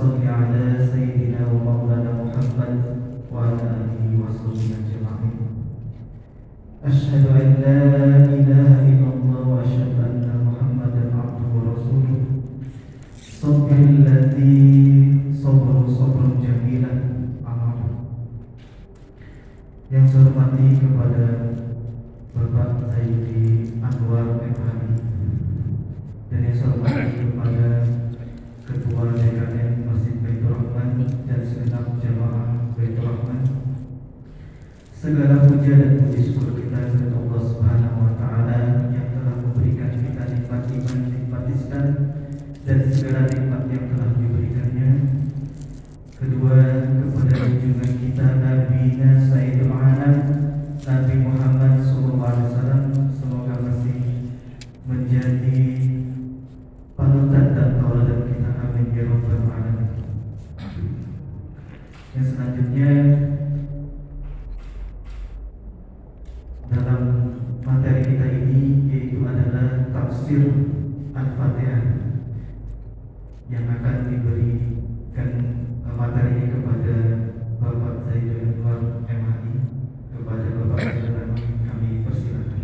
صل على سيدنا ومولانا محمد وعلى آله وصحبه أجمعين. أشهد أن لا إله إلا الله وأشهد أن محمدا عبده ورسوله. صبر الذي صبر صبر جميلا amal. Yang saya hormati kepada Bapak Zaidi Anwar MHI dan yang saya hormati kepada Ketua DKM Masjid Baitur Rahman dan segenap jamaah Baitur Rahman. Segala puja dan puji syukur kita kepada Allah Subhanahu wa taala yang telah memberikan kita nikmat iman, nikmat Islam dan segala nikmat yang telah diberikannya. Kedua, kepada junjungan kita Nabi Sayyidul Alam Nabi Muhammad SAW, semoga masih menjadi panutan dan tauladan kita, amin ya rabbal alamin. Yang selanjutnya dalam materi kita ini yaitu adalah tafsir Al-Fatihah yang akan diberikan materi kepada Bapak Zaidul Anwar MHI. Kepada Bapak Zaidul Anwar kami persilakan.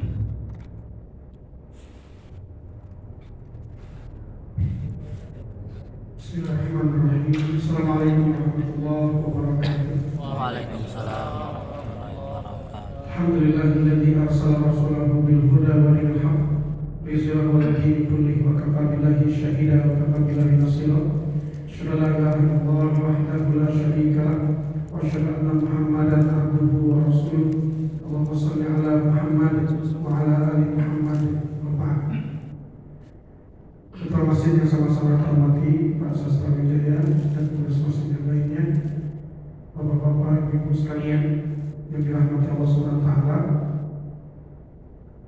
Bismillahirrahmanirrahim. Assalamualaikum warahmatullahi wabarakatuh. Waalaikumsalam warahmatullahi wabarakatuh. Alhamdulillahilladzi arsala rasulahu bil huda wa dinil haqq liyuzhirahu 'ala dini kullihi wa kafa billahi shahida wa kafa billahi nasira. Asyhadu an la ilaha illallah wahdahu la syarika lahu wa asyhadu anna Muhammadan abduhu wa rasuluh. Allahumma shalli 'ala Muhammad wa 'ala ali Muhammad wa ba'd. Ketua masjid yang sama-sama hormati Pak Sastra Wijaya dan pengurus masjid yang lainnya, Bapak-bapak, Ibu sekalian yang dirahmati Allah Subhanahu wa taala.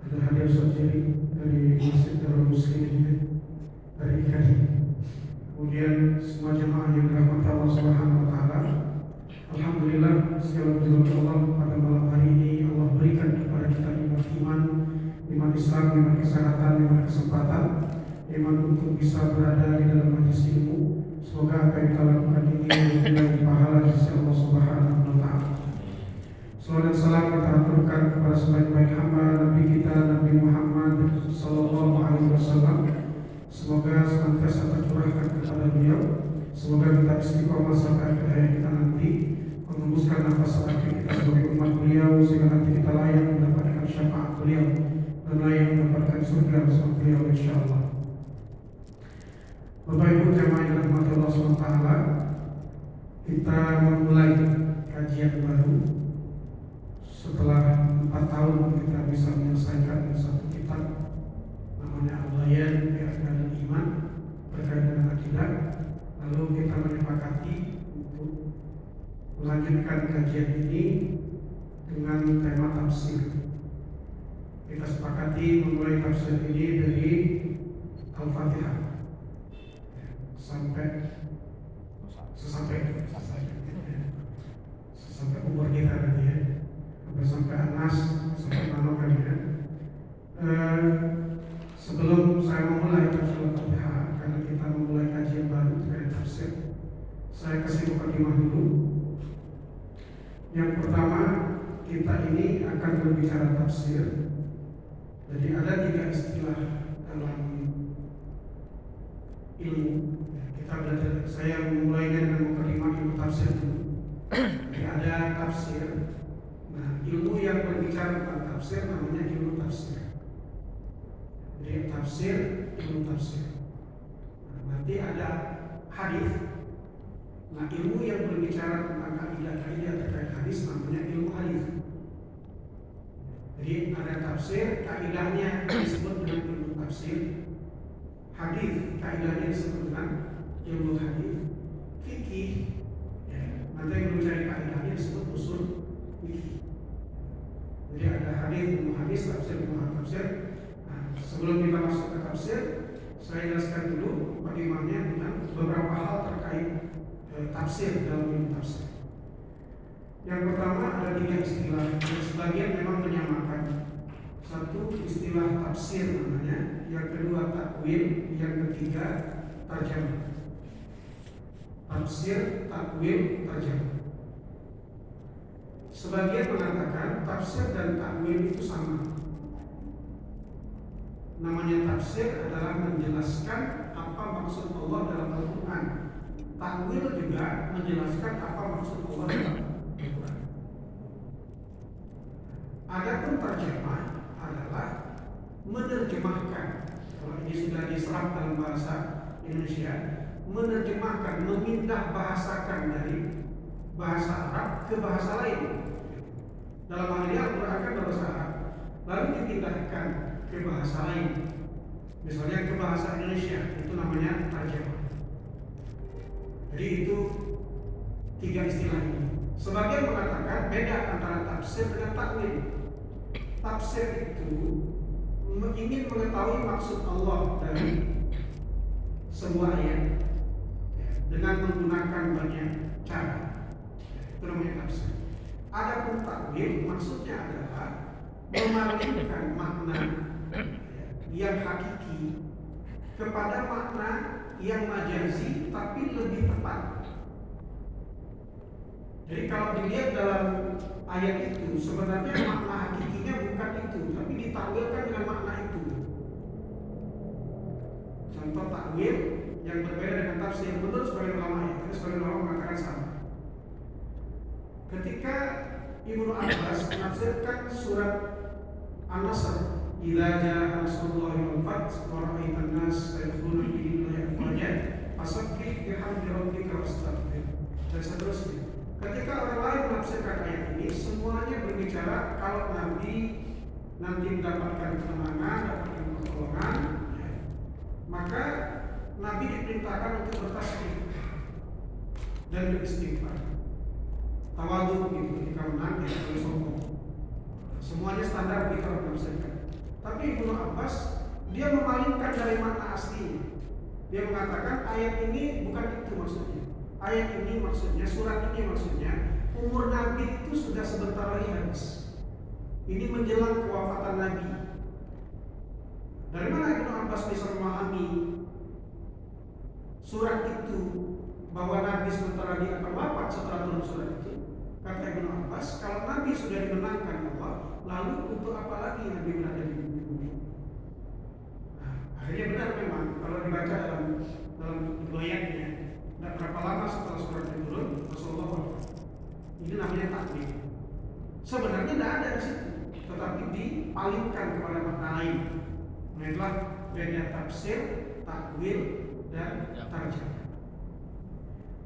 Ada hadir sendiri dari Masjid Darul Muslimin dari IKAI. Kemudian semua jemaah yang dirahmati Allah Subhanahu wa taala. Alhamdulillah, segala puji Allah pada malam hari ini Allah berikan kepada kita nikmat iman, nikmat Islam, nikmat kesehatan, nikmat kesempatan, nikmat untuk bisa berada di dalam majlis ilmu. Semoga apa yang kita lakukan ini memberikan pahala di sisi Allah Subhanahu wa taala. Salawat dan salam kita aturkan kepada sebaik-baik hamba Nabi kita Nabi Muhammad sallallahu alaihi wasallam. Semoga senantiasa tercurahkan kepada beliau. Semoga kita istiqomah sampai akhir hayat kita nanti, menembuskan nafas terakhir kita sebagai umat beliau, sehingga nanti kita layak mendapatkan syafaat beliau dan layak mendapatkan surga bersama beliau insyaallah. Bapak Ibu jamaah yang dirahmati Allah SWT, kita memulai kajian baru setelah 4 tahun kita bisa menyelesaikan satu kitab namanya Al-Bayan fi Arkanil Iman terkait dengan akidah. Lalu kita menyepakati untuk melanjutkan kajian ini dengan tema tafsir. Kita sepakati memulai tafsir ini dari Al-Fatihah sampai umur kita nanti ya, sampai Anas, sampai Manokan ya. Sebelum saya memulai tafsir Al-Fatihah, karena kita memulai kajian baru terkait tafsir, saya kasih mukadimah dulu. Yang pertama, kita ini akan berbicara tafsir. Jadi ada 3 istilah dalam ilmu. Kita belajar, saya memulainya dengan mukadimah ilmu tafsir dulu. Jadi ada tafsir. Nah, ilmu yang berbicara tentang tafsir namanya ilmu tafsir. Jadi tafsir, ilmu tafsir. Nah, nanti ada hadis. Nah, ilmu yang berbicara tentang kaidah-kaidah terkait hadis namanya ilmu hadis. Jadi ada tafsir, kaidahnya disebut dengan ilmu tafsir. Hadis, kaidahnya disebut dengan ilmu hadis. Fikih, ya, nanti yang mencari kaidahnya disebut usul fikih. Jadi ada hadis, ilmu hadis, tafsir, ilmu tafsir. Nah, sebelum kita masuk ke tafsir, saya jelaskan dulu bagaimana dengan beberapa hal terkait tafsir dalam ilmu tafsir. Yang pertama ada 3 istilah yang sebagian memang menyamakan. Satu istilah tafsir namanya, yang kedua takwil, yang ketiga terjemah. tafsir, takwil, terjemah. Sebagian mengatakan tafsir dan takwil itu sama. Namanya tafsir adalah menjelaskan apa maksud Allah dalam Al-Quran. Takwil juga menjelaskan apa maksud Allah dalam Al-Quran. Adapun terjemah adalah menerjemahkan. Kalau ini sudah diserap dalam bahasa Indonesia, menerjemahkan, memindah bahasakan dari bahasa Arab ke bahasa lain. Dalam hal ini Al-Quran kan bahasa Arab, lalu dipindahkan ke bahasa lain. Misalnya ke bahasa Indonesia, itu namanya terjemah. Jadi itu tiga istilah ini. Sebagian mengatakan beda antara tafsir dengan takwil. Tafsir itu ingin mengetahui maksud Allah dari sebuah ayat dengan menggunakan banyak cara. Itu namanya tafsir. Adapun takwil maksudnya adalah memalingkan makna yang hakiki kepada makna yang majazi tapi lebih tepat. Jadi kalau dilihat dalam ayat itu sebenarnya makna hakikinya bukan itu, tapi ditakwilkan dengan makna itu. Contoh takwil yang berbeda dengan tafsir menurut sebagian ulama ya, tapi sebagian ulama mengatakan sama. Ketika Ibnu Abbas menafsirkan surat An-Nasr, "Idza jaa nasrullahi wal fath wa ra'aitan nas yadkhuluna fi dinillahi afwaja fasabbih bihamdi rabbika wastaghfir." Dan seterusnya. Ketika orang lain menafsirkan ayat ini, semuanya berbicara kalau Nabi nanti mendapatkan kemenangan, dapatkan pertolongan, ya, maka Nabi diperintahkan untuk bertasbih dan beristighfar. Tawadhu gitu, ketika menang tidak boleh sombong. Semuanya standar begitu menafsirkan. Tapi Ibnu Abbas dia memalingkan dari makna aslinya. Dia mengatakan ayat ini bukan itu maksudnya. Ayat ini maksudnya, surat ini maksudnya, umur Nabi itu sudah sebentar lagi habis. Ini menjelang kewafatan Nabi. Dari mana Ibnu Abbas bisa memahami surat itu bahwa Nabi sebentar lagi akan wafat setelah turun surat itu? Kata Ibnu Abbas, kalau Nabi sudah dimenangkan Allah, lalu untuk apa lagi Nabi berada di bumi? Nah, akhirnya benar memang kalau dibaca dalam riwayatnya, tidak berapa lama setelah surat itu turun, Rasulullah wafat. Ini namanya takwil. Sebenarnya tidak ada di situ, tetapi dipalingkan kepada makna lain. Itulah beda tafsir, takwil, dan tarjamah.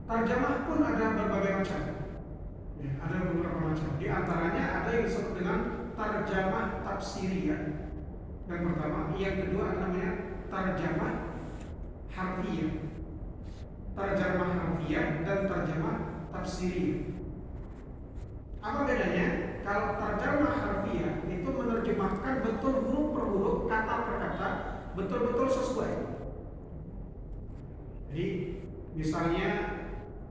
Tarjamah pun ada berbagai macam. Ya, ada beberapa macam. Di antaranya ada yang disebut dengan tarjamah tafsiriyah. Yang pertama, yang kedua namanya tarjamah harfiyah. Tarjamah harfiyah dan tarjamah tafsiriyah. Apa bedanya? Kalau tarjamah harfiyah itu menerjemahkan betul huruf per huruf, kata per kata, betul-betul sesuai. Jadi misalnya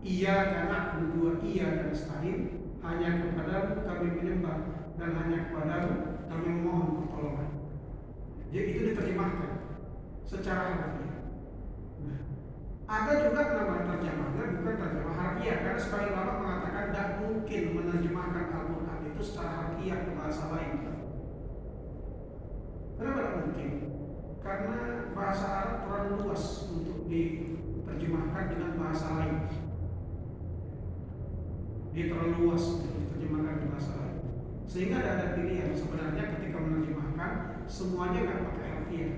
iya karena dua iya dan nasta'in, hanya kepadamu kami menyembah dan hanya kepadamu kami memohon pertolongan. Jadi itu diterjemahkan secara harfiah. Nah, ada juga nama terjemahnya bukan terjemah harfiah, karena sebagian ulama mengatakan tidak mungkin menerjemahkan Al-Quran itu secara harfiah ke bahasa lain. Kenapa tidak mungkin? Karena bahasa Arab terlalu luas untuk diterjemahkan dengan bahasa lain. Dia terlalu luas untuk diterjemahkan ke bahasa lain. Sehingga ada pilihan sebenarnya ketika menerjemahkan semuanya nggak pakai harfiah,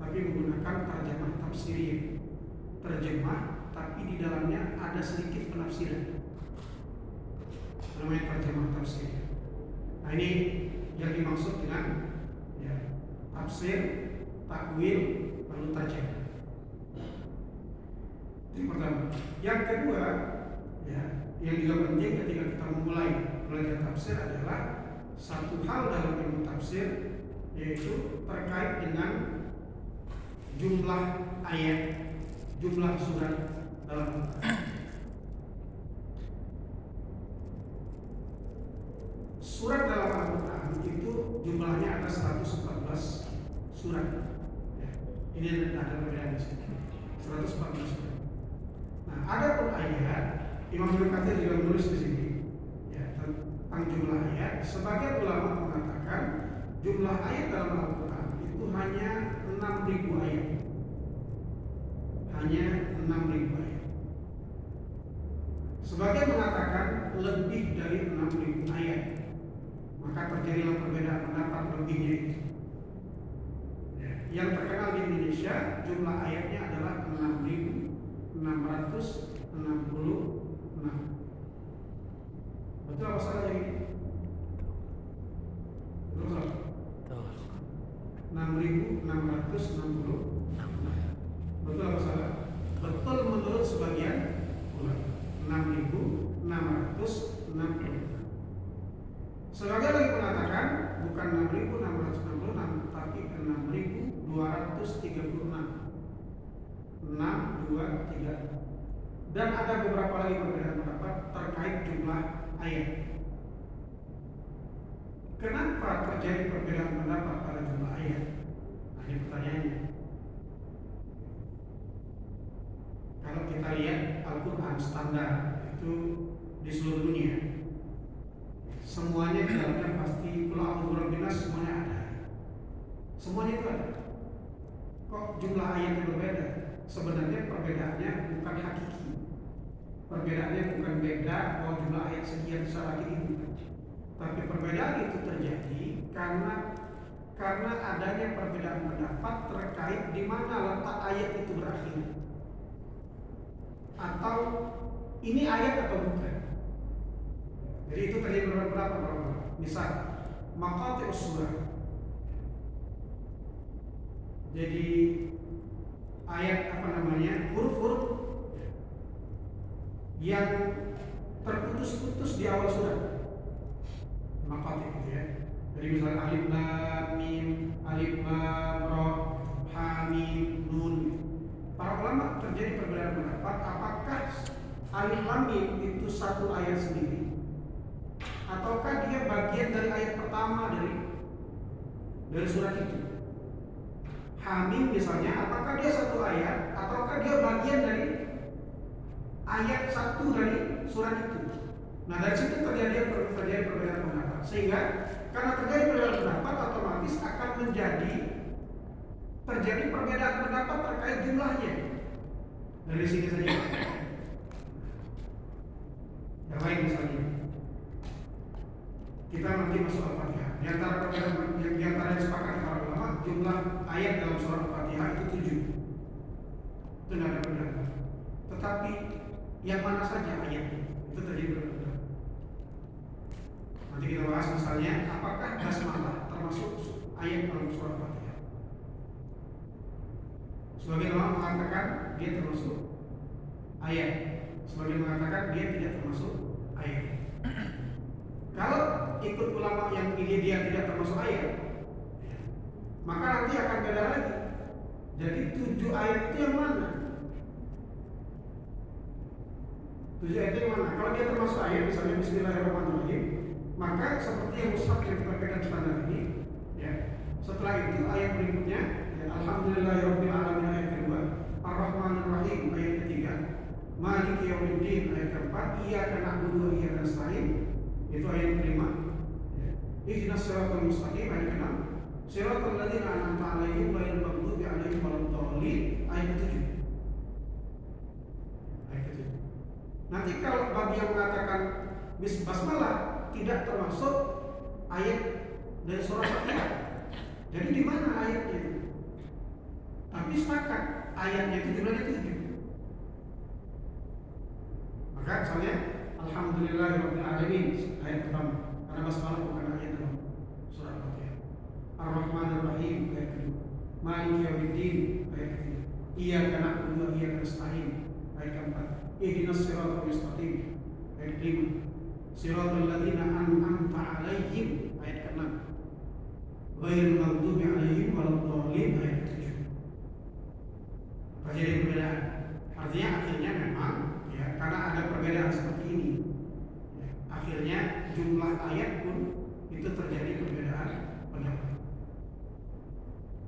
tapi menggunakan tarjamah tafsiriyah. Terjemah, tapi di dalamnya ada sedikit penafsiran. Namanya terjemah tafsiriyah. Nah ini yang dimaksud dengan ya, tafsir, takwil, lalu terjemah. Itu yang pertama. Yang kedua, ya, yang juga penting ketika kita memulai belajar tafsir adalah satu hal dalam ilmu tafsir, yaitu terkait dengan jumlah ayat, jumlah surat dalam Al-Quran. Surat dalam Al-Quran itu jumlahnya ada 114 surat. Ya, ini ada perbedaan di sini. 114 surat. Nah, ada pun ayat, Imam Ibnu Katsir juga menulis di sini ya, tentang jumlah ayat. Sebagian ulama mengatakan jumlah ayat dalam Al-Quran itu hanya 6.000 ayat. Hanya 6.000 ayat. Sebagian mengatakan lebih dari 6.000 ayat. Maka terjadilah perbedaan pendapat lebihnya itu. Ya, yang terkenal di Indonesia jumlah ayatnya adalah 6.666. Betul apa salah yang ini? Betul salah? Betul. 6.666. Betul apa salah? Betul menurut sebagian ulama. 6.666. Sebagian lagi mengatakan bukan 6.666 tapi 6.236. 623. Dan ada beberapa lagi perbedaan pendapat terkait jumlah ayat. Kenapa terjadi perbedaan pendapat pada jumlah ayat? Nah, ini pertanyaannya. Kalau kita lihat Al-Quran standar itu di seluruh dunia, semuanya di dalamnya pasti Qul a'udzu birabbin nas semuanya ada. Semuanya itu ada. Kok jumlah ayatnya berbeda? Sebenarnya perbedaannya bukan hakiki. Perbedaannya bukan beda bahwa jumlah ayat sekian secara hakiki bukan. Tapi perbedaan itu terjadi karena adanya perbedaan pendapat terkait di mana letak ayat itu berakhir. Atau ini ayat atau bukan. Jadi itu terjadi beberapa pendapat. Misal maqati'us surah. Jadi ayat huruf-huruf yang terputus-putus di awal surat. Maqati' gitu ya. Jadi misalnya alif lam mim, alif lam ra, ha mim nun. Para ulama terjadi perbedaan pendapat apakah alif lam mim itu satu ayat sendiri ataukah dia bagian dari ayat pertama dari surat itu. Hamim misalnya, apakah dia satu ayat ataukah dia bagian dari ayat satu dari surat itu. Nah dari situ terjadi perbedaan pendapat. Sehingga karena terjadi perbedaan pendapat otomatis akan terjadi perbedaan pendapat terkait jumlahnya. Dari sini saja. Yang lain misalnya, kita nanti masuk Al-Fatihah. Di antara yang disepakati para ulama, jumlah ayat dalam surah Al-Fatihah itu 7. Itu tidak ada pendapat. Tetapi yang mana saja ayatnya itu terjadi perbedaan. Nanti kita bahas misalnya, apakah basmalah termasuk ayat dalam surah Al-Fatihah? Sebagian ulama mengatakan dia termasuk ayat, sebagian mengatakan dia tidak termasuk ayat. Kalau ikut ulama yang ini dia tidak termasuk ayat, maka nanti akan beda lagi. Jadi 7 ayat itu yang mana? 7 ayat itu yang mana? Kalau dia termasuk ayat, misalnya Bismillahirrahmanirrahim, maka seperti yang mushaf yang kita pegang standar ini, ya. Setelah itu ayat berikutnya, ya, Alhamdulillahirabbil alamin ayat kedua, Ar-Rahmanir-Rahim ayat ketiga, Maliki yaumiddin ayat keempat, Iyyaka na'budu wa iyyaka nasta'in. Itu ayat kelima. Ihdinas siratal mustaqim ayat keenam. Siratal ladzina an'amta 'alaihim ghairil maghdubi 'alaihim waladdallin ayat ketujuh. Ayat ketujuh. Nanti kalau bagi yang mengatakan basmalah tidak termasuk ayat dari surah Fatihah. Jadi di mana ayatnya? Tapi sepakat ayatnya itu jumlahnya 7. Maka misalnya Alhamdulillahirabbil alamin ayat pertama, karena basmalah bukan ayat dalam surah Al-Fatihah. Ar-Rahmanir-Rahim ayat kedua, Maliki yaumiddin ayat ketiga, Iyyaka na'budu wa iyyaka nasta'in ayat keempat, Ihdinas siratal mustaqim ayat kelima, Siratal ladzina an'amta 'alaihim ayat keenam, Ghairil maghdubi 'alaihim waladdallin ayat ketujuh. Terjadi perbedaan. Artinya akhirnya memang ya, karena ada perbedaan seperti ini, ya, akhirnya jumlah ayat pun itu terjadi perbedaan pendapat.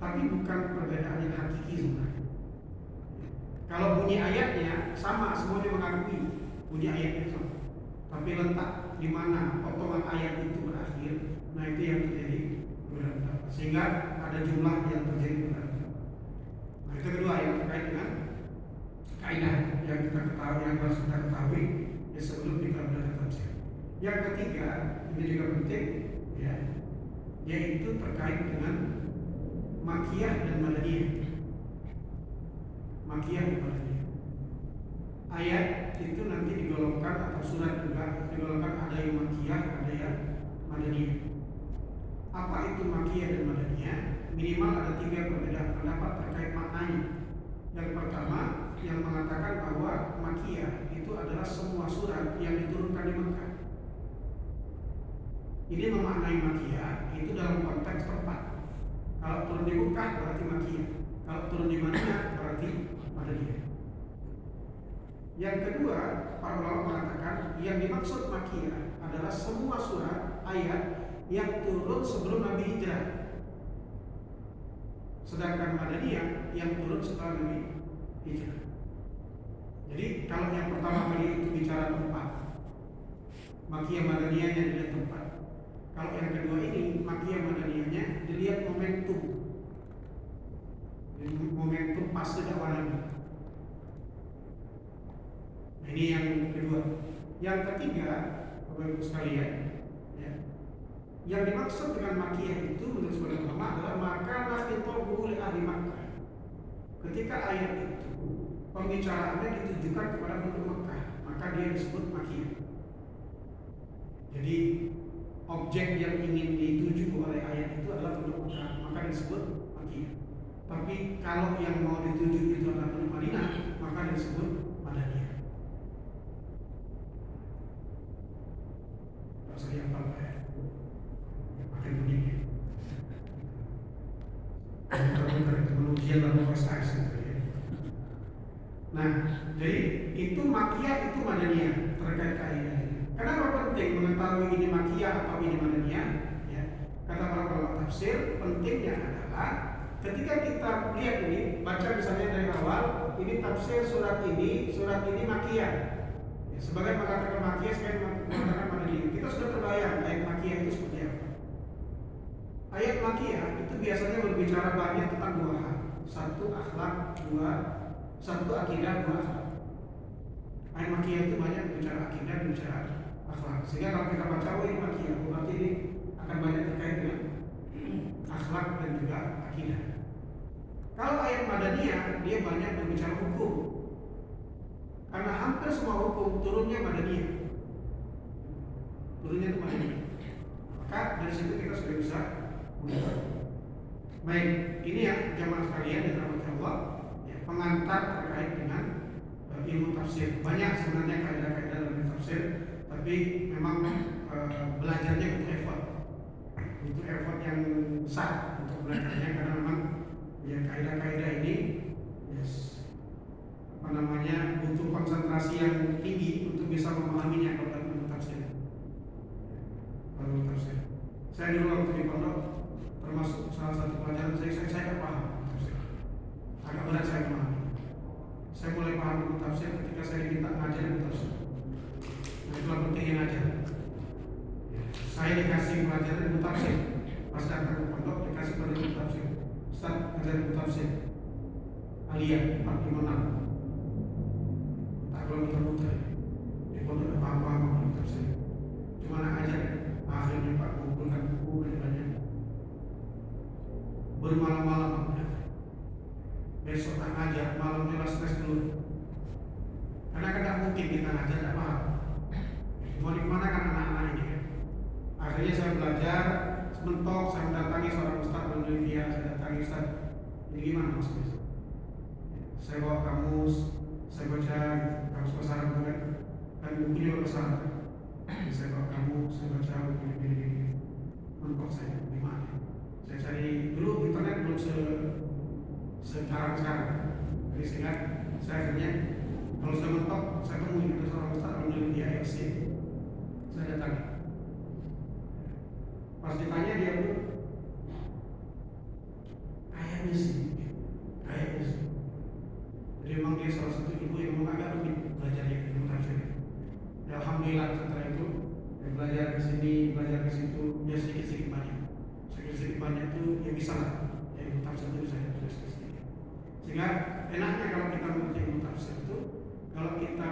Tapi bukan perbedaan yang hakiki sebenarnya. Kalau bunyi ayatnya sama, semuanya mengakui bunyi ayatnya sama. Tapi letak di mana potongan ayat itu berakhir, nah itu yang terjadi berbeda. Sehingga ada jumlah yang terjadi berbeda. Nah itu kedua yang terkait dengan kaidah yang kita ketahui, yang harus kita ketahui ya sebelum kita belajar tafsir. Yang ketiga, ini juga penting, ya, yaitu terkait dengan makiyah dan madaniyah. Makiyah dan madaniyah. Ayat itu nanti digolongkan atau surat juga digolongkan, ada yang makiyah, ada yang madaniyah. Apa itu makiyah dan madaniyah? Minimal ada 3 perbedaan pendapat terkait maknanya. Yang pertama, yang mengatakan bahwa makiyah itu adalah semua surat yang diturunkan di Mekah. Ini memaknai makiyah itu dalam konteks tempat. Kalau turun di Mekah berarti makiyah, kalau turun di Madinah berarti madaniyah. Yang kedua, para ulama mengatakan yang dimaksud makiyah adalah semua surat ayat yang turun sebelum Nabi hijrah. Sedangkan madaniyah yang turun setelah Nabi hijrah. Jadi kalau yang pertama kali itu bicara tempat, makiyah madaniyahnya dilihat tempat. Kalau yang kedua ini makiyah madaniyahnya dilihat momentum. Momentum pas dakwah Nabi. Nah, ini yang kedua. Yang ketiga, Bapak Ibu sekalian, ya, yang dimaksud dengan makiyah itu menurut sebagian ulama adalah maka nakhitabu li ahli Makkah. Ketika ayat itu pembicaraannya ditujukan kepada penduduk Makkah, maka dia disebut makiyah. Jadi objek yang ingin dituju oleh ayat itu adalah penduduk Makkah, maka disebut makiyah. Tapi kalau yang mau dituju itu adalah penduduk Madinah, maka disebut madaniyah. Kalau saya hafal ya, makin begini. Muter-muter itu ujian dalam prestasi gitu ya. Nah, jadi itu makiyah, itu madaniyah terkait kaidahnya. Kenapa penting mengetahui ini makiyah atau ini madaniyah? Ya, kata para ulama tafsir, pentingnya adalah ketika kita lihat ini, baca misalnya dari awal, ini tafsir surat ini makiyah. Ya, sebagai mengatakan makiyah, sebagai mengatakan madaniyah. Kita sudah terbayang ayat makiyah itu seperti apa. Ayat makiyah itu biasanya berbicara banyak tentang 2 hal. 1 akhlak, 1 akidah, 2 akhlak. Ayat makiyah itu banyak berbicara akidah dan bicara akhlak. Sehingga kalau kita baca ini makiyah, berarti ini akan banyak terkait dengan akhlak dan juga akidah. Kalau ayat madaniyah, dia banyak berbicara hukum. Karena hampir semua hukum turunnya madaniyah. Turunnya itu madaniyah. Maka dari situ kita sudah bisa melihat. Baik, ini ya jamaah sekalian yang dirahmati Allah, ya, pengantar terkait dengan ilmu tafsir. Banyak sebenarnya kaidah-kaidah dalam tafsir, tapi memang belajarnya butuh effort. Butuh effort yang besar untuk belajarnya, karena memang ya kaidah-kaidah ini yes, butuh konsentrasi yang tinggi untuk bisa memahaminya kalau dalam ilmu tafsir. Saya dulu waktu di pondok termasuk salah satu pelajaran saya tidak paham tafsir. Agak berat saya memahami. Saya mulai paham ilmu tafsir ketika saya diminta ngajar ilmu tafsir. Nah, itulah pentingnya ngajar. Saya dikasih pelajaran ilmu tafsir. Pas datang ke pondok dikasih pelajaran ilmu tafsir. Ustaz ngajar ilmu tafsir. Aliyah 456. Tak belum muter-muter. Di pondok tidak paham-paham ilmu tafsir. Cuma nak ajar. Akhirnya Pak mengumpulkan buku banyak. Bermalam-malam aku belajar. Besok tak ngajar, malamnya stres dulu. Karena kan tak mungkin kita ngajar tak paham. Mau di mana kan anak-anak ini kan. Akhirnya saya belajar, mentok, saya mendatangi seorang ustaz dari India, saya datangi ustaz. Ini gimana maksudnya? Saya bawa kamus, saya baca kamus bahasa Arab kan bukunya bahasa Arab. Saya bawa kamus, saya baca begini-begini. Mentok saya di mana? Saya cari dulu internet belum sekarang. Jadi sehingga saya akhirnya kalau sudah mentok, saya temui ada seorang ustaz dari India XC. Saya datangi. Pas ditanya dia pun kayaknya sih. Jadi memang dia seorang kalau kita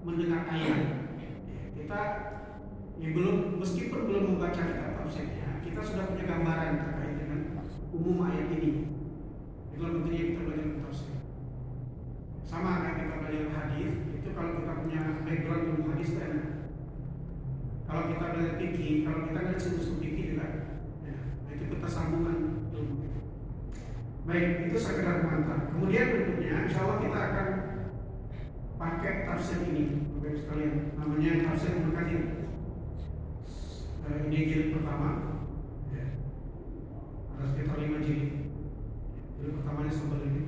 mendengar ayat, kita belum, meskipun belum membaca kitab tafsirnya, kita sudah punya gambaran terkait dengan umum ayat ini. Itulah pentingnya kita belajar tafsir. Sama kayak kita belajar hadis, itu kalau kita punya background ilmu hadis itu enak. Kalau kita belajar fikih, kalau kita nggak disebut fikih juga, ya, nah itu kita sambungan ilmu. Baik, itu sekedar pengantar. Kemudian berikutnya, insya Allah kita akan pakai tafsir ini, Bapak sekalian, namanya tafsir Ibnu Katsir. Ini jilid pertama, ya. Ada sekitar 5 jilid. Jilid pertamanya sebel ini.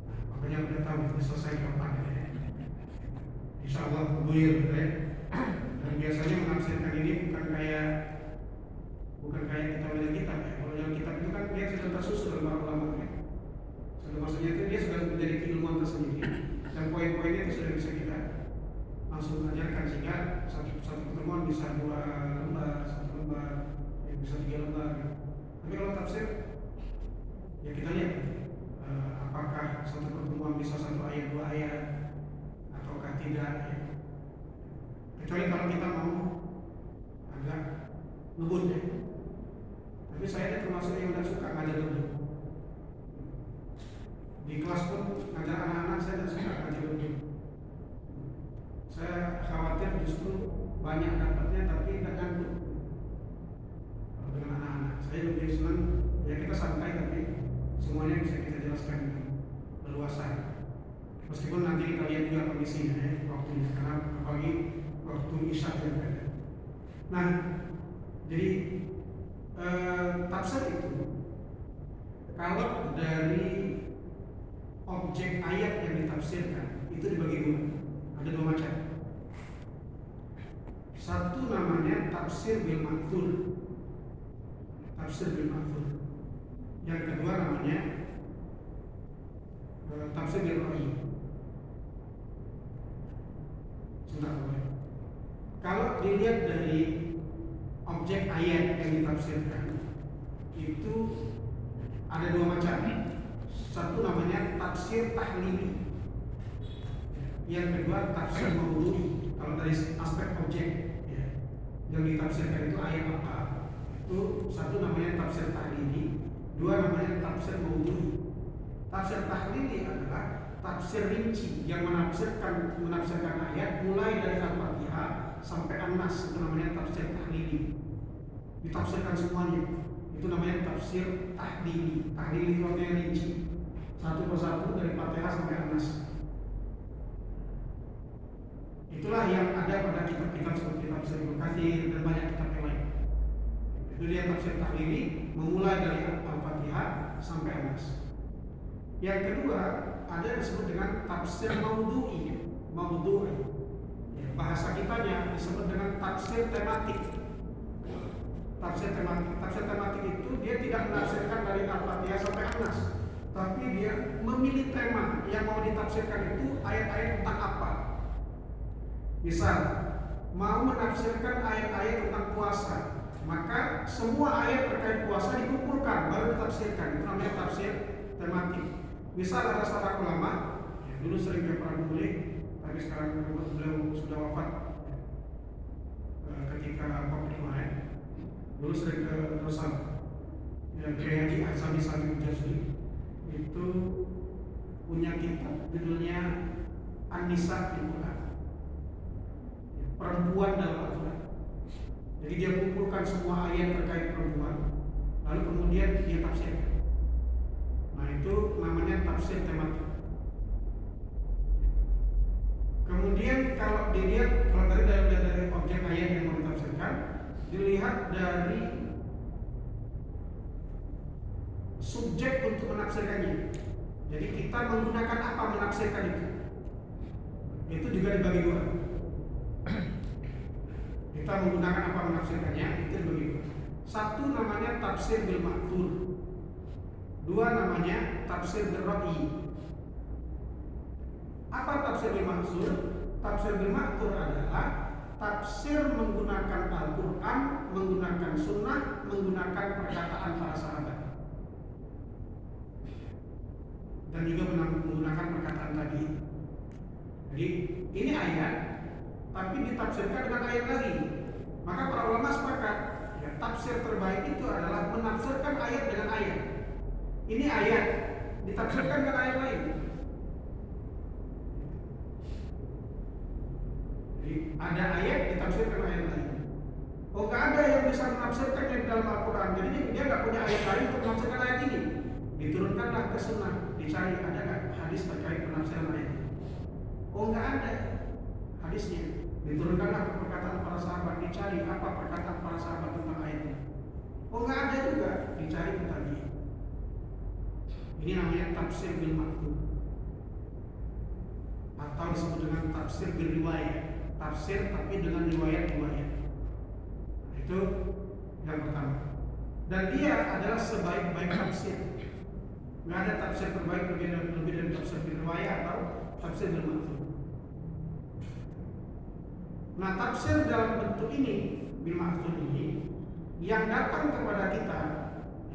Nah, makanya udah tahu itu selesai kapan ya. Insya Allah gugur, ya. Dan biasanya menafsirkan ini bukan kayak kita belajar kitab ya. Kalau dalam kitab itu kan dia sudah tersusun oleh para ulama ya. Sudah maksudnya itu dia sudah menjadi keilmuan tersendiri. Dan poin-poinnya itu sudah bisa kita langsung ajarkan sehingga satu pertemuan bisa 2 lembar, 1 lembar, ya bisa 3 lembar. Tapi kalau tafsir ya kita lihat apakah satu pertemuan bisa 1 ayat 2 ayat ataukah tidak ya. Kecuali kalau kita mau agak ngebut ya. Tapi saya termasuk yang tidak suka ngajar ngebut. Di kelas pun ngajar anak-anak saya tidak suka ngajar ngebut. Saya khawatir justru banyak dapatnya tapi tidak nyangkut dengan anak-anak. Saya lebih senang ya kita santai tapi semuanya bisa kita jelaskan dengan leluasa. Meskipun nanti kita lihat juga kondisinya ya, waktunya karena apalagi waktu isya yang ada. Nah, jadi tafsir itu kalau dari objek ayat yang ditafsirkan itu dibagi 2. Ada 2 macam. Satu namanya tafsir bil ma'thur. Tafsir bil ma'thur. Yang kedua namanya tafsir bil ra'yi. Sebentar boleh. Kalau dilihat dari objek ayat yang ditafsirkan itu ada 2 macam. Satu namanya tafsir tahlili. Yang kedua tafsir maudhu'i. Kalau dari aspek objek ya, yang ditafsirkan itu ayat apa? Itu satu namanya tafsir tahlili, 2 namanya tafsir maudhu'i. Tafsir tahlili adalah tafsir rinci yang menafsirkan ayat mulai dari Al-Fatihah sampai An-Nas, itu namanya tafsir tahlili. Ditafsirkan semuanya. Itu namanya tafsir tahlili. Tahlili itu artinya rinci. Satu persatu dari Fatihah sampai An-Nas. Itulah yang ada pada kitab-kitab seperti tafsir Ibnu Katsir dan banyak kitab yang lain. Itu dia tafsir tahlili memulai dari Al-Fatihah sampai An-Nas. Yang kedua ada yang disebut dengan tafsir maudhu'i. Maudhu'i. Bahasa kitanya disebut dengan tafsir tematik. Tafsir tematik itu dia tidak menafsirkan dari Al-Fatihah sampai An-Nas, tapi dia memilih tema yang mau ditafsirkan itu ayat-ayat tentang apa. Misal, mau menafsirkan ayat-ayat tentang puasa, maka semua ayat terkait puasa dikumpulkan baru ditafsirkan. Itu namanya tafsir tematik. Misal ada seorang ulama, ya, dulu sering ke Prabu Muli, tapi sekarang beliau sudah wafat ketika COVID kemarin. Dulu sering ke Rosal, ya, Kiai Haji Azami Salim Jazuli itu punya kitab judulnya An-Nisa fil Quran, perempuan dalam Al-Quran. Jadi dia kumpulkan semua ayat terkait perempuan, lalu kemudian dia tafsirkan. Nah itu namanya tafsir tematik. Kemudian kalau dilihat, kalau dari objek ayat yang mau ditafsirkan, dilihat dari subjek untuk menafsirkannya. Jadi kita menggunakan apa menafsirkan itu. Itu juga dibagi 2. Kita menggunakan apa menafsirkannya, itu dibagi 2. Satu namanya tafsir bil ma'thur, 2 namanya tafsir bil ra'yi. Apa tafsir bil ma'thur? Tafsir bil ma'thur adalah tafsir menggunakan Al-Quran, menggunakan sunnah, menggunakan perkataan para sahabat, dan juga menggunakan perkataan tadi. ini ayat, tapi ditafsirkan dengan ayat lagi. Maka para ulama sepakat, ya, tafsir terbaik itu adalah menafsirkan ayat dengan ayat. Ini ayat ditafsirkan dengan ayat lain. Jadi ada ayat ditafsirkan dengan ayat lain. Oh, nggak ada yang bisa menafsirkannya di dalam Al-Quran. Jadi dia nggak punya ayat lain untuk menafsirkan ayat ini. Diturunkanlah ke sunnah, dicari ada nggak hadis terkait penafsiran ayat ini. Oh, nggak ada hadisnya. Diturunkanlah ke perkataan para sahabat, dicari apa perkataan para sahabat tentang ayat ini. Oh, nggak ada juga, dicari tentang ini. Ini namanya tafsir bil ma'thur, atau disebut dengan tafsir bil riwayat. Tafsir tapi dengan riwayat-riwayat. Itu yang pertama. Dan dia adalah sebaik-baik tafsir. Nggak ada tafsir terbaik lebih dari tafsir bil riwayat atau tafsir bil ma'thur. Nah, tafsir dalam bentuk ini, bil ma'thur ini, yang datang kepada kita,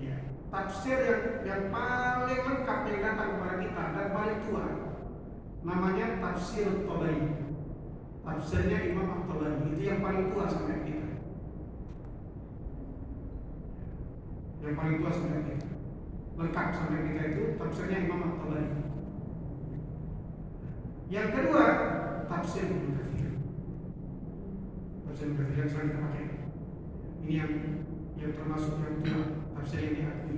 ya, tafsir yang paling lengkap yang datang kepada kita dan paling tua, namanya tafsir Tabari. Tafsirnya Imam At-Tabari, itu yang paling tua sampai kita. Yang paling tua sampai kita, lengkap sampai kita itu tafsirnya Imam At-Tabari. Yang kedua, tafsir Ibnu Katsir. Tafsir Ibnu Katsir yang sering kita pakai. Ini yang termasuk yang tua, tafsir yang diakui.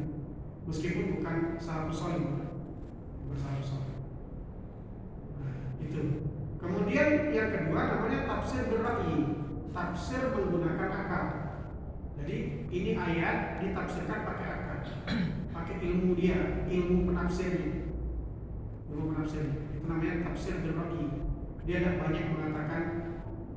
Meskipun bukan salafus salih, bukan salafus salih. Nah, itu. Kemudian yang kedua namanya tafsir berra'yi, tafsir menggunakan akal. Jadi ini ayat ditafsirkan pakai akal, pakai ilmu dia, ilmu penafsirnya, Itu namanya tafsir berra'yi. Dia tidak banyak mengatakan,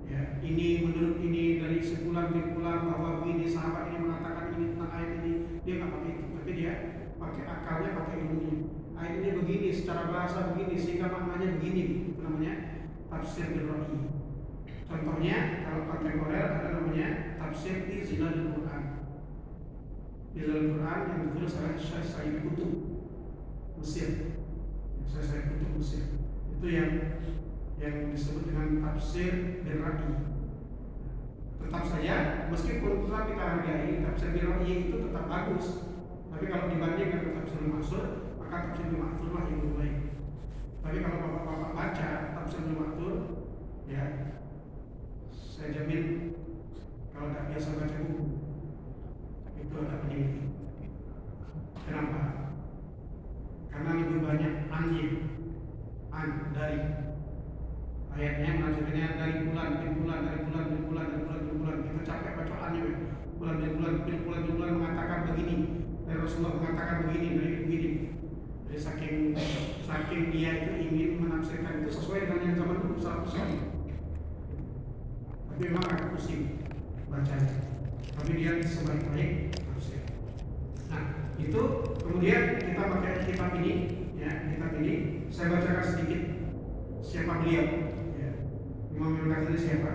ya, ini menurut ini dari sebulan bahwa ini sahabat ini mengatakan ini tentang ayat ini. Dia nggak pakai itu, tapi dia pakai akalnya, pakai ilmunya. Ayat ini begini, secara bahasa begini, sehingga maknanya begini. Itu namanya tafsir bil-ra'yi. Contohnya kalau kontemporer ada namanya tafsir di Zilalul Quran. Zilalul Quran yang ditulis oleh Syekh Said Qutb Mesir. Syekh Said Qutb Mesir. Itu yang disebut dengan tafsir bil-ra'yi. Tetap saja, meskipun tetap kita hargai tafsir bil-ra'yi itu tetap bagus. Tapi kalau dibandingkan dengan tafsir al-ma'thur, maka tafsir al-ma'thur lah yang lebih baik. Tapi kalau bapak-bapak baca tafsir al-ma'thur, ya, saya jamin kalau tidak biasa baca buku itu agak penyakit. Kenapa? Karena lebih banyak dari ayatnya menafsirkannya dari bulan. Kita capek bacaannya, bulan mengatakan begini, dari Rasulullah mengatakan begini. Jadi saking dia itu ingin menafsirkan itu sesuai dengan yang zaman dulu 100%. Tapi memang agak pusing bacanya. Tapi dia sebaik-baik tafsir. Nah, itu kemudian kita pakai kitab ini, ya, saya bacakan sedikit siapa beliau. Ya. Imam Ibnu Katsir siapa?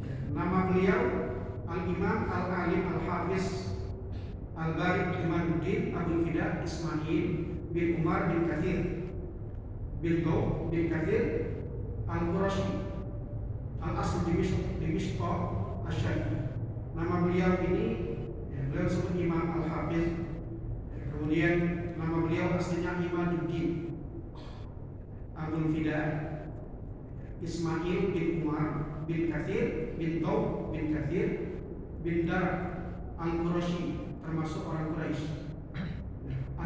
Ya. Nama beliau Al-Imam Al-Alim Al-Hafiz Al-Bari Imaduddin Abdul Fida Ismail bin Umar bin Katsir bin Ghaw bin Katsir Al-Qurashi Al-Asl Dimishq Asy-Syafi'i. Nama beliau ini, ya, beliau disebut Imam Al-Hafiz. Ya, kemudian nama beliau aslinya Imaduddin Abdul Fida Ismail bin Umar bin Katsir bin Ghaw bin Katsir bin Dar Al-Qurashi, termasuk orang Quraisy.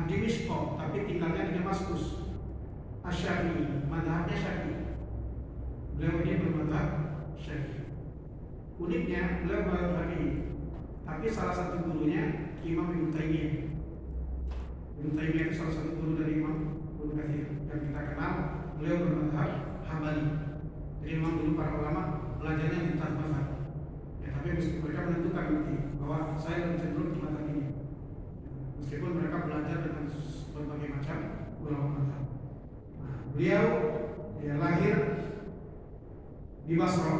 Dimishq, tapi tinggalnya di Damaskus. Asy-Syafi'i, mazhabnya Syafi'i. Beliau ini bermadzhab Syafi'i. Uniknya beliau mazhab Syafi'i, tapi salah satu gurunya Imam Ibnu Taimiyah. Ibnu Taimiyah itu salah satu guru dari Imam Ibnu Katsir yang kita kenal. Beliau bermadzhab Hambali. Jadi memang dulu para ulama belajarnya di lintas mazhab. Ya, tapi mereka menentukan nanti bahwa saya lebih cenderung di mazhab ini. Meskipun mereka belajar dengan berbagai macam ulama mazhab. Nah, beliau, ya, lahir di Basra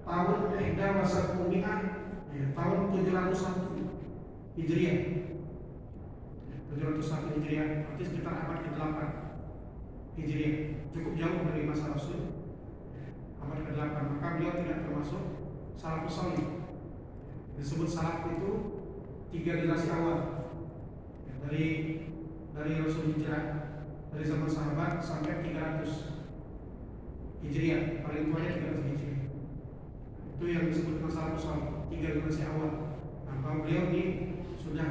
tahun 1100, ya, tahun 701 Hijriah. 701 Hijriah, berarti sekitar abad ke-8 Hijriah. Cukup jauh dari masa Rasul. termasuk salafus salih. Disebut salaf itu 3 generasi awal, ya, dari Rasul hijrah, dari zaman sahabat sampai 300 Hijriah, paling tuanya 300 Hijriah. Itu yang disebut dengan salafus salih, 3 generasi awal. Nah, beliau ini sudah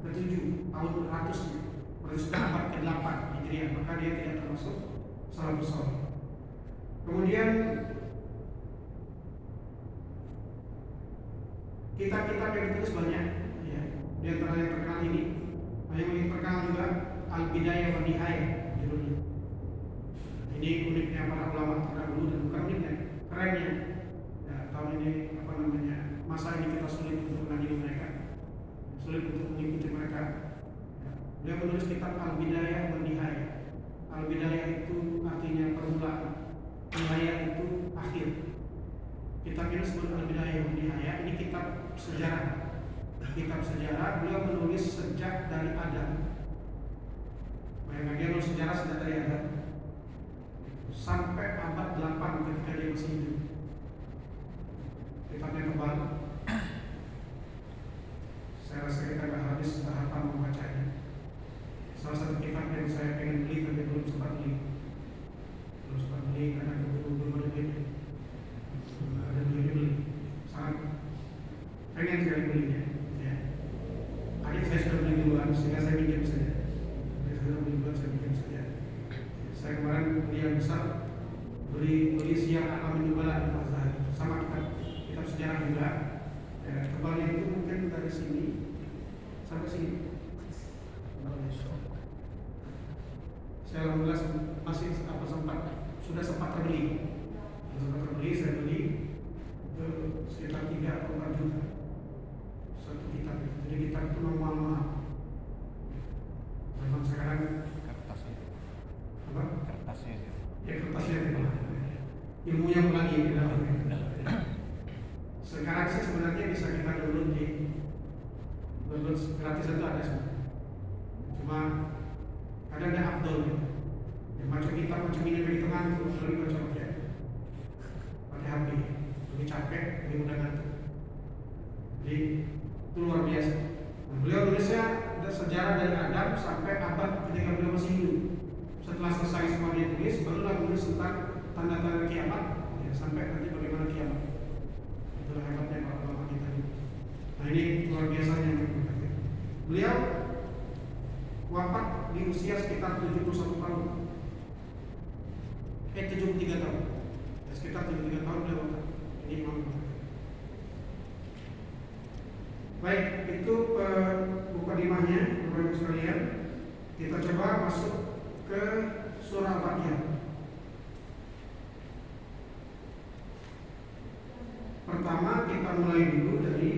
ke-7 tahun 100-nya, berarti sudah abad ke-8 Hijriah, maka dia tidak termasuk salafus salih. Kemudian kitab-kitab yang ditulis banyak, ya. Di antara yang terkenal ini, yang lebih terkenal juga Al-Bidayah wa Nihayah judulnya. Ini uniknya para ulama terdahulu, dan bukan uniknya, kerennya. Ya, tahun ini masa ini kita sulit untuk mengadili mereka, sulit untuk mengikuti mereka. Ya. Beliau menulis kitab Al-Bidayah wa Nihayah. Al-Bidayah itu artinya permulaan, Nihayah itu akhir. Kitab ini disebut Al-Bidayah wa Nihayah. Ini kitab sejarah. Kitab sejarah beliau menulis sejak dari Adam. Bayangkan dia menulis sejarah sejak dari Adam sampai abad 8 ketika dia masih hidup. Kitabnya tebal. Saya rasa kita nggak habis tahapan membacanya. Salah satu kitab yang saya pengen beli tapi belum sempat beli. Karena belum ada duit. Ada beli. Sangat pengen sekali belinya. Ya. Adik saya sudah beli duluan, sehingga saya pinjam saja. Saya pinjam saja. Saya kemarin beli yang besar, beli Syiar A'lamin Nubala Al-Azhar, sama kitab sejarah juga. Ya, tebalnya itu mungkin dari sini sampai sini. Saya alhamdulillah masih sudah sempat terbeli. Saya beli itu sekitar 3 atau 4 juta satu kitab itu. Jadi kitab itu mahal. Memang sekarang Kertasnya. apa? Kertasnya. Ya kertasnya itu. Ilmunya lagi di dalamnya. Sekarang sih sebenarnya bisa kita download gratis itu ada semua. Cuma kadang ada afdol gitu. Yang baca kitab macam ini dari tengah itu lebih baca pakai HP, lebih capek, lebih mudah ngantuk. Jadi itu luar biasa. Nah, beliau tulisnya sejarah dari Adam sampai abad ketika beliau masih hidup. Setelah selesai semua dia tulis, barulah menulis tentang tanda-tanda kiamat, ya, sampai nanti bagaimana kiamat. Itulah hebatnya para ulama kita ini. Nah, ini luar biasanya. Beliau wafat di usia sekitar 71 tahun. 73 tahun. Ya, sekitar 73 tahun beliau wafat. Ini Imam Bukhari. Baik, itu mukadimahnya, Bapak Ibu sekalian. Kita coba masuk ke surah Al-Fatihah. Pertama kita mulai dulu dari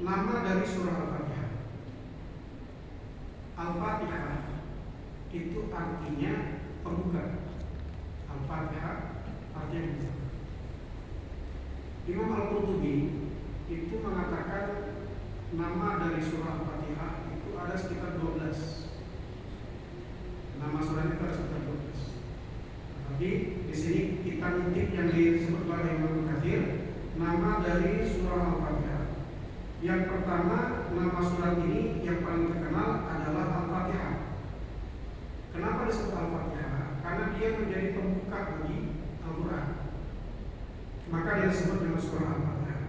nama dari surah Al-Fatihah. Al-Fatihah itu artinya pembuka. Al-Fatihah artinya pembuka. Imam Al-Qurtubi itu mengatakan nama dari surah Al-Fatihah itu ada sekitar 12. Nama surah itu ada sekitar 12. Tapi di sini kita ngutip yang disebut oleh Imam Katsir, nama dari surah Al-Fatihah. Yang pertama, nama surat ini yang paling terkenal adalah Al-Fatihah. Kenapa disebut Al-Fatihah? Karena dia menjadi pembuka bagi Al-Quran. Maka dia disebut dengan surah Al-Fatihah.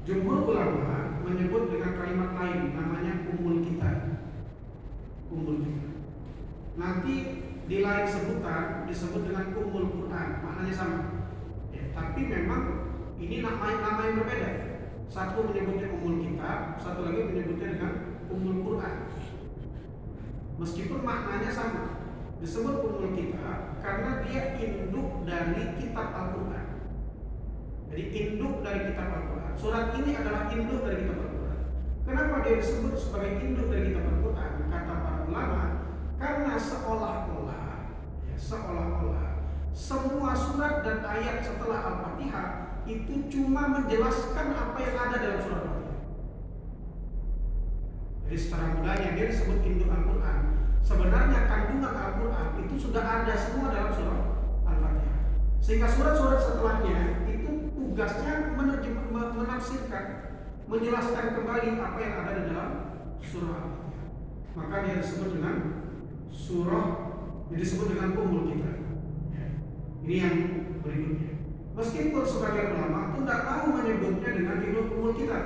Jumhur ulama menyebut dengan kalimat lain, namanya Ummul Kitab. Ummul Kitab. Nanti di lain sebutan disebut dengan Ummul Quran, maknanya sama. Ya, tapi memang ini nama yang berbeda. Satu menyebutnya Ummul Kitab, satu lagi menyebutnya dengan Ummul Quran. Meskipun maknanya sama, disebut Ummul Kitab karena dia induk dari kitab Al-Quran. Jadi induk dari kitab Al-Quran. Surat ini adalah induk dari kitab Al-Quran. Kenapa dia disebut sebagai induk dari kitab Al-Quran? Kata para ulama, karena seolah-olah semua surat dan ayat setelah Al-Fatihah itu cuma menjelaskan apa yang ada dalam surat Al-Fatihah. Jadi secara mudahnya dia disebut induk Al-Quran. sebenarnya kandungan Al-Quran itu sudah ada semua dalam surah Al-Fatihah. Sehingga surat-surat setelahnya itu tugasnya menafsirkan, menjelaskan kembali apa yang ada di dalam surah Al-Fatihah. Maka dia disebut dengan surah, dia disebut dengan Ummul Kitab. Ya. Ini yang berikutnya. Meskipun sebagian ulama itu tidak mau menyebutnya dengan Ummul Kitab.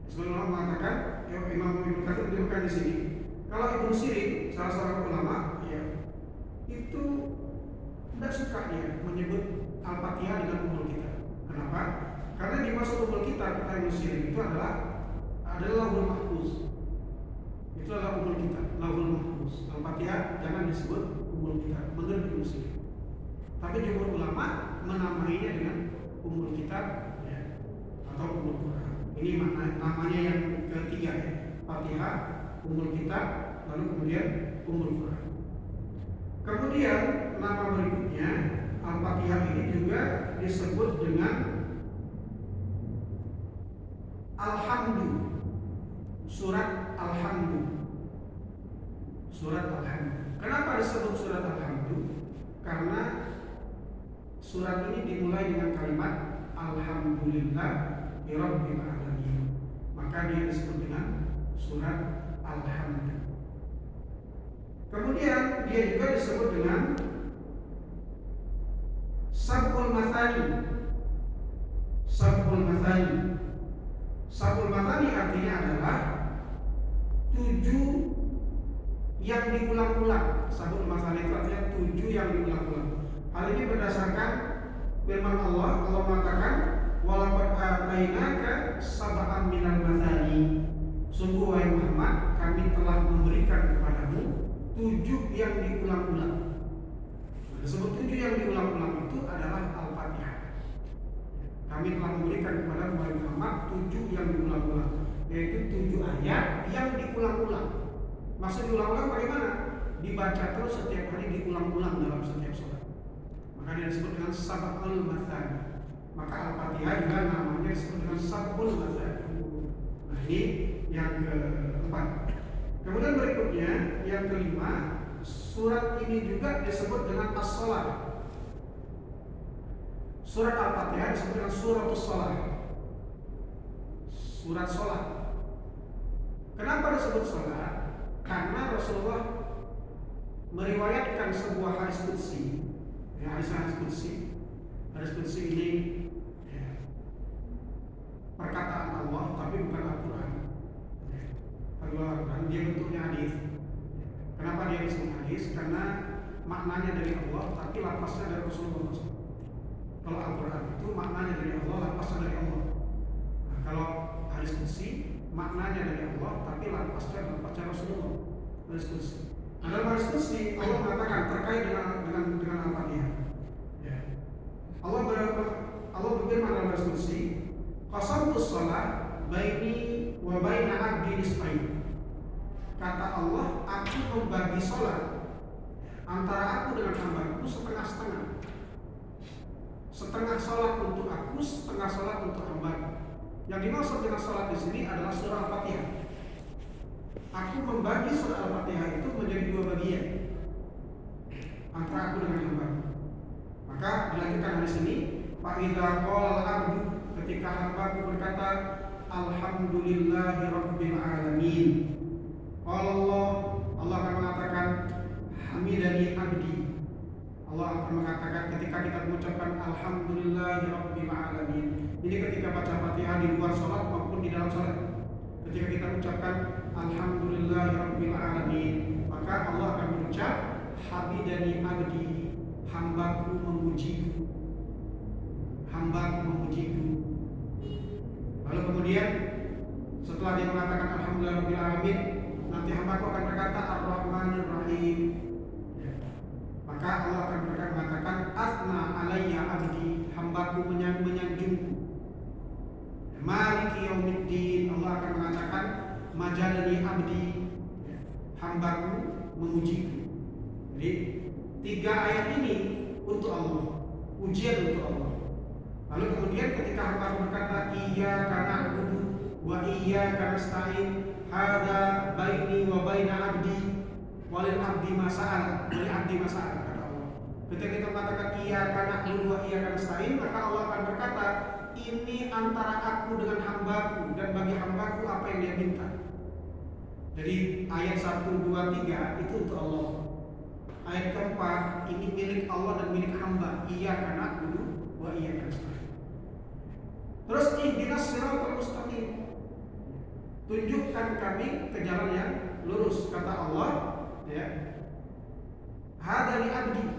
Sebagian ulama mengatakan, ya, Imam Ibnu Katsir menyebutkan di sini, kalau Ibnu Sirin, salah seorang ulama, ya, itu tidak suka dia menyebut Al-Fatihah dengan Ummul Kitab. Kenapa? Karena dimaksud Ummul Kitab kata Ibnu Sirin itu adalah Lauhul Mahfuz. Itu adalah Ummul Kitab, Lauhul Mahfuz. Al-Fatihah jangan disebut Ummul Kitab menurut Ibnu Sirin. Tapi jumhur ulama menamainya dengan Ummul Kitab, ya, atau Ummul Quran. Ini namanya yang ketiga, ya. Fatihah, Ummul Kitab, lalu kemudian Ummul Quran. Kemudian nama berikutnya Al-Fatihah ini juga disebut dengan Alhamdu, surat Alhamdu. Surat Alhamdu. Kenapa disebut surat Alhamdu? Karena surat ini dimulai dengan kalimat Alhamdulillah Rabbil Alamin. Maka dia disebut dengan surat Alhamdu. Kemudian dia juga disebut dengan Sab'ul Mathani. Sab'ul Mathani. Sab'ul Mathani artinya adalah 7 yang diulang-ulang. Sab'ul Mathani itu artinya 7 yang diulang-ulang. Hal ini berdasarkan firman Allah. Allah mengatakan, "Walaqad atainaka sab'an minal mathani." Sungguh wahai Muhammad, kami telah memberikan kepadamu 7 yang diulang-ulang. Disebut 7 yang diulang-ulang itu adalah Al-Fatihah. Kami telah memberikan kepada Muhammad 7 yang diulang-ulang, yaitu 7 ayat yang diulang-ulang. Maksud diulang-ulang bagaimana? Dibaca terus setiap hari, diulang-ulang dalam setiap sholat. Maka dia disebut dengan Sab'ul Mathani. Maka Al-Fatihah juga namanya disebut dengan Sab'ul Mathani. Nah, ini yang keempat. Kemudian berikutnya yang kelima, surat ini juga disebut dengan As-Shalah. Surat Al-Fatihah disebut dengan Suratus Shalah. Surat Shalah. Kenapa disebut Shalah? Karena Rasulullah meriwayatkan sebuah hadis qudsi. Ya, hadis qudsi. Hadis qudsi ini, ya, perkataan Allah tapi bukan Al-Quran. Al-Quran dia bentuknya hadis. Kenapa dia disebut hadis? Karena maknanya dari Allah tapi lafaznya dari Rasulullah. Kalau Al-Quran itu maknanya dari Allah, lafaznya dari Allah. Nah, kalau hadis qudsi maknanya dari Allah tapi lafaznya Rasulullah. Hadis qudsi. Nah, dalam hadis qudsi Allah mengatakan terkait dengan Al-Fatihah. Ya. Allah berfirman dalam hadis qudsi, "Qasamtus shalah baini wa baina 'abdi nisfain." Kata Allah, aku membagi sholat antara aku dengan hambaku setengah-setengah. Setengah sholat untuk aku, setengah sholat untuk hambaku. Yang dimaksud dengan sholat di sini adalah surah Al-Fatihah. Aku membagi surah Al-Fatihah itu menjadi 2 bagian antara aku dengan hambaku. Maka dilanjutkan di sini, "Fa'idza qala al-'abdu," ketika hambaku berkata, "Alhamdulillahi Rabbil Alamin." Allah akan mengatakan, "Hamidani abdi." Allah akan mengatakan ketika kita mengucapkan Alhamdulillahi Rabbil Alamin. Ini ketika baca Fatihah di luar sholat maupun di dalam sholat. Ketika kita mengucapkan Alhamdulillahi Rabbil Alamin, maka Allah akan mengucap, "Hamidani abdi," hambaku memujiku. Hambaku memujiku. Lalu kemudian setelah dia mengatakan Alhamdulillah Rabbil Alamin, nanti hambaku akan berkata Ar-Rahmanir Rahim. Ya. Maka Allah akan mengatakan Asna alayya abdi, hambaku menyanjungku. Maliki yaumiddin, Allah akan mengatakan Majadani abdi, ya, hambaku memujiku. Jadi 3 ayat ini untuk Allah, ujian untuk Allah. Lalu kemudian ketika hambaku berkata Iyyaka na'budu wa iyyaka nasta'in, hada baini wa baina abdi, walil abdi masa'ala, walil abdi masa'ala kata Allah. Ketika kita mengatakan iyyaka na'budu wa iyyaka nasta'in, maka Allah akan berkata, ini antara aku dengan hambaku, dan bagi hambaku apa yang dia minta. Jadi ayat 1, 2, 3 itu untuk Allah. Ayat keempat ini milik Allah dan milik hamba. Iyyaka na'budu wa iyyaka nasta'in. Terus ihdinas siratal mustaqim. Tunjukkan kami ke jalan yang lurus, kata Allah, ya. Hada li abdi,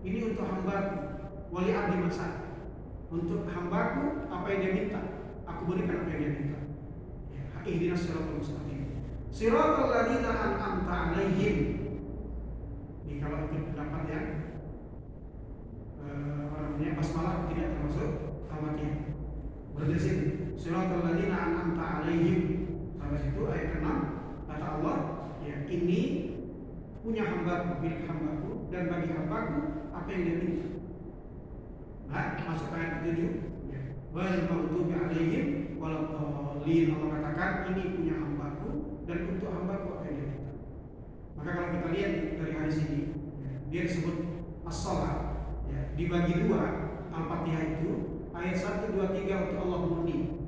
ini untuk hambaku, wali abdi masa. Untuk hambaku apa yang dia minta, aku berikan apa yang dia minta. Ya, ihdinas siratal mustaqim. Siratal ladzina an'amta 'alaihim. Ini kalau itu pendapat yang basmalah tidak termasuk al-Fatihah. Berarti sini siratal ladzina an'amta 'alaihim. Sampai situ ayat ke-6 kata Allah, ya ini punya hambaku, milik hambaku, dan bagi hambaku apa yang dia minta. Nah, masuk ayat ke-7, ya. Wal maghdubi 'alaihim waladdallin. Allah katakan ini punya hambaku dan untuk hambaku apa yang dia minta. Maka kalau kita lihat dari hadis ini, ya, dia disebut as-shalah, ya, dibagi dua. Al-Fatihah itu ayat 1, 2, 3 untuk Allah murni,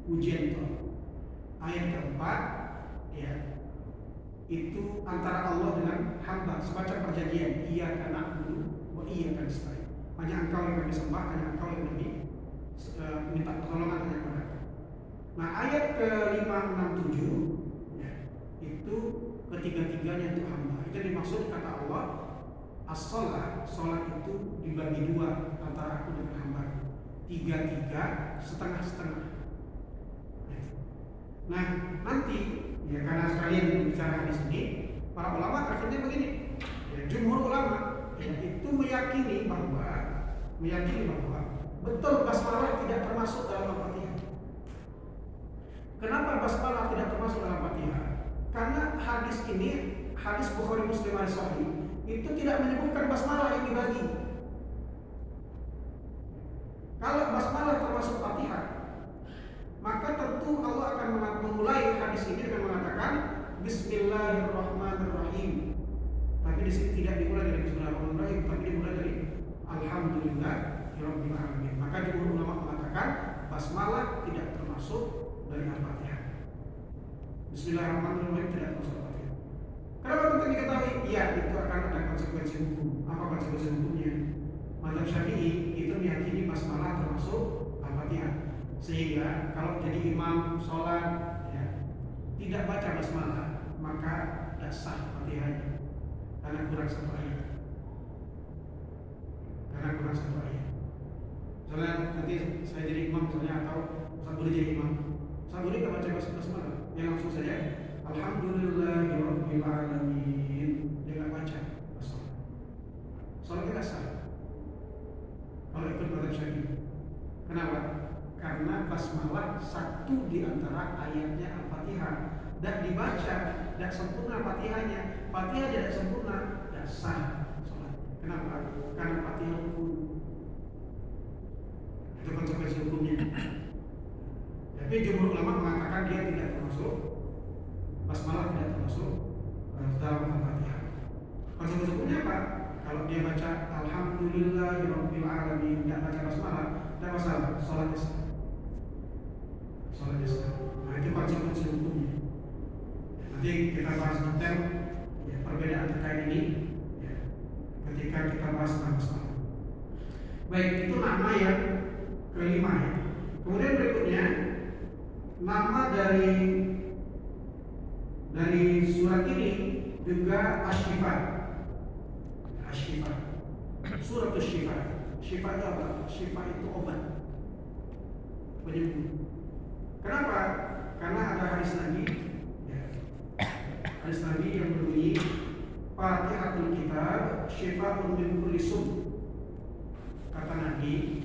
ujian itu. Ayat keempat, ya, itu antara Allah dengan hamba, semacam perjanjian. Iyyaka na'budu wa iyyaka nasta'in. Hanya engkau yang kami sembah, hanya engkau yang kami minta pertolongan hanya kepada. Nah, ayat ke-5, 6, 7, ya, itu ketiga-tiganya itu hamba. Itu dimaksud kata Allah, as-shalah, sholat itu dibagi dua antara aku dengan hamba. 3-3, setengah-setengah. Nah, nanti, ya, karena sekalian bicara di sini, para ulama akhirnya begini, ya, jumhur ulama, ya, itu meyakini bahwa betul basmalah tidak termasuk dalam Al-Fatihah. Kenapa basmalah tidak termasuk dalam Al-Fatihah? Karena hadis ini, hadis Bukhari Muslim hadis Sahih, itu tidak menyebutkan basmalah yang dibagi. Kalau basmalah termasuk Fatihah, maka tentu Allah akan memulai hadis ini dengan mengatakan Bismillahirrahmanirrahim. Tapi di sini tidak dimulai dari Bismillahirrahmanirrahim, tapi dimulai dari Alhamdulillahirabbil alamin. Maka jumhur ulama mengatakan basmalah tidak termasuk dari Al-Fatihah. Bismillahirrahmanirrahim tidak termasuk Al-Fatihah. Kenapa penting diketahui? Ya, itu akan ada konsekuensi hukum. Apa konsekuensi hukumnya? Mazhab Syafi'i itu meyakini basmalah termasuk Al-Fatihah. Sehingga kalau jadi imam sholat, ya, tidak baca basmalah, maka tidak sah Fatihahnya karena kurang satu ayat. Misalnya nanti saya jadi imam misalnya, atau saya boleh jadi imam, saya boleh tidak baca basmalah, dia langsung saja Alhamdulillahirabbil alamin, dia tidak baca basmalah, sholat tidak sah kalau ikut mazhab Syafi'i. Kenapa? Karena basmalah satu di antara ayatnya Al-Fatihah, dan dibaca, tidak sempurna Fatihahnya. Fatihah tidak sempurna, tidak sah sholat. Kenapa? Karena Fatihah hukum. Itu konsekuensi hukumnya. Tapi jumhur ulama mengatakan dia tidak termasuk, basmalah tidak termasuk dalam Al-Fatihah. Konsekuensi hukumnya apa? Kalau dia baca Alhamdulillahirabbil alamin, tidak baca basmalah, tidak masalah, sholatnya sah. Nah, itu konsekuensi hukumnya. Nanti kita bahas detail, ya, perbedaan terkait ini, ya, ketika kita bahas tentang basmalah. Baik, itu nama yang kelima, ya. Kemudian berikutnya nama dari surat ini juga Asy-Syifa. Surat Asy-Syifa. Syifa itu apa? Syifa itu obat, penyembuh. Kenapa? Karena ada hadis Nabi, ya, hadis Nabi yang berbunyi Fatihatul Kitab Syifaa'un min kulli sum. Kata Nabi,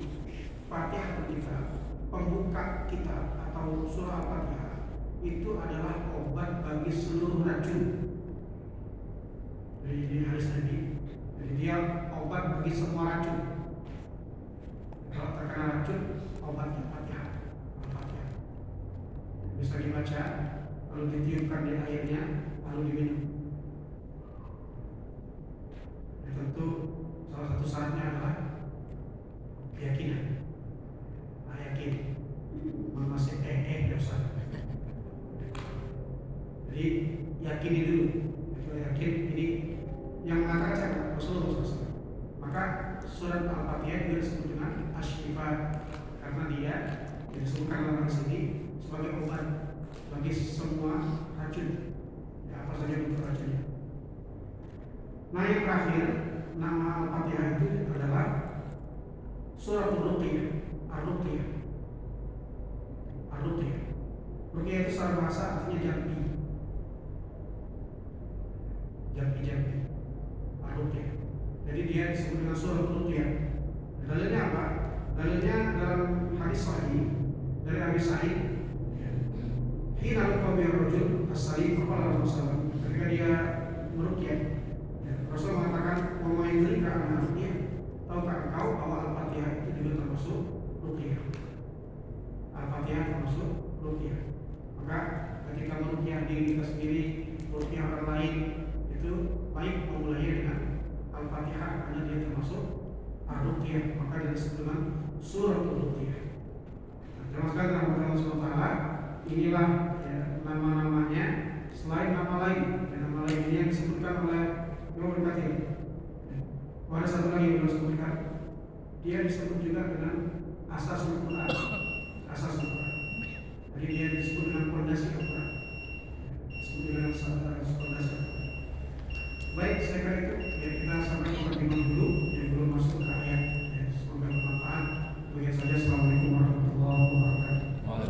Fatihatul Kitab, pembuka kitab atau surah Al-Fatihah, itu adalah obat bagi seluruh racun. Jadi ini hadis Nabi. Jadi dia obat bagi semua racun. Kalau terkena racun, obatnya Fatihah. Bisa dibaca, lalu ditiupkan di airnya, lalu diminum. tentu salah satu syaratnya adalah keyakinan. Nah, yakin masih ya Ustaz. Jadi yakini dulu, yakin ini yang mengatakan siapa? Rasulullah SAW. Maka surat Al-Fatihah juga disebut dengan Asy-Syifa karena dia disebutkan dalam sini sebagai obat bagi semua racun, ya apa saja bentuk racunnya. Nah yang terakhir, nama Al-Fatihah itu adalah surat Ruqyah, Ar-Ruqyah. Ar-Ruqyah. Ruqyah itu secara bahasa artinya jampi. Jampi. Ar-Ruqyah. Jadi dia disebut dengan surat Ruqyah. Dalilnya apa? Dalilnya dalam hadis sahih dari Abi Sa'id. Hina ruqya rajul as-salim kepada Rasulullah ketika dia meruqyah. Rasul mengatakan, "Wa ma yudrika anna ruqyah?" Tahukah engkau bahwa Al-Fatihah itu juga termasuk ruqyah? Al-Fatihah termasuk ruqyah. Maka ketika meruqyah diri kita sendiri, meruqyah orang lain, itu baik memulainya dengan Al-Fatihah karena dia termasuk Ar-Ruqyah, maka dia disebut dengan surat Ruqyah. Termasuk dalam Allah SWT, inilah ya, nama-namanya selain nama lain. Dan nama lain ini yang disebutkan oleh Ibnu Katsir. Ada satu lagi yang belum disebutkan, dia disebut juga dengan Asasul Quran. Asasul Quran. Jadi dia disebut dengan fondasi Al-Quran. Disebut dengan fondasi Al-Quran. Baik, saya kira itu